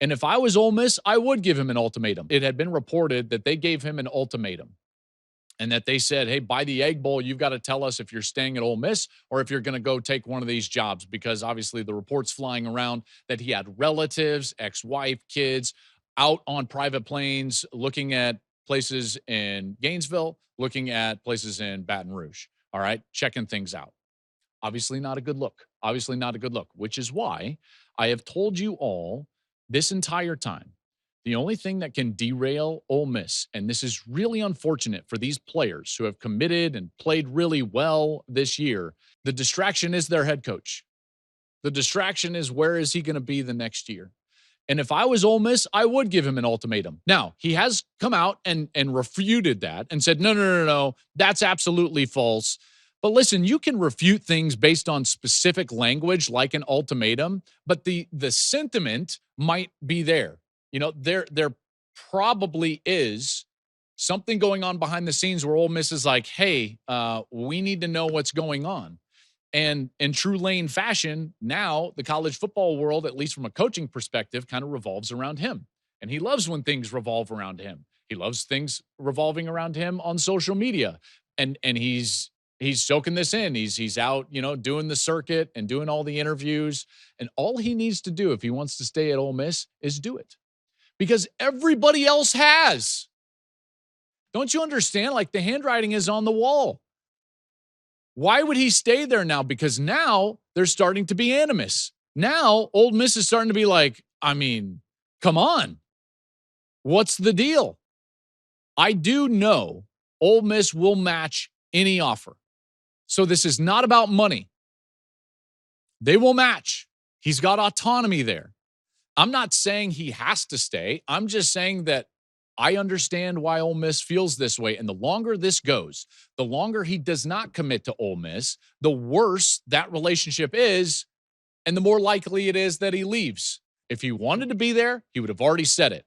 And if I was Ole Miss, I would give him an ultimatum. It had been reported that they gave him an ultimatum and that they said, hey, by the Egg Bowl, you've got to tell us if you're staying at Ole Miss or if you're going to go take one of these jobs, because obviously the reports flying around that he had relatives, ex-wife, kids out on private planes looking at places in Gainesville, looking at places in Baton Rouge, all right, checking things out. Obviously not a good look. Obviously not a good look, which is why I have told you all this entire time, the only thing that can derail Ole Miss, and this is really unfortunate for these players who have committed and played really well this year, the distraction is their head coach. The distraction is, where is he going to be the next year? And if I was Ole Miss, I would give him an ultimatum. Now, he has come out and refuted that and said, no, that's absolutely false. But listen, you can refute things based on specific language like an ultimatum, but the sentiment might be there. You know, there probably is something going on behind the scenes where Ole Miss is like, hey, we need to know what's going on. And in true Lane fashion, now the college football world, at least from a coaching perspective, kind of revolves around him. And he loves when things revolve around him. He loves things revolving around him on social media. And he's soaking this in. He's out, you know, doing the circuit and doing all the interviews. And all he needs to do if he wants to stay at Ole Miss is do it. Because everybody else has. Don't you understand? Like, the handwriting is on the wall. Why would he stay there now? Because now there's starting to be animus. Now Ole Miss is starting to be like, I mean, come on. What's the deal? I do know Ole Miss will match any offer. So this is not about money. They will match. He's got autonomy there. I'm not saying he has to stay. I'm just saying that I understand why Ole Miss feels this way. And the longer this goes, the longer he does not commit to Ole Miss, the worse that relationship is, and the more likely it is that he leaves. If he wanted to be there, he would have already said it.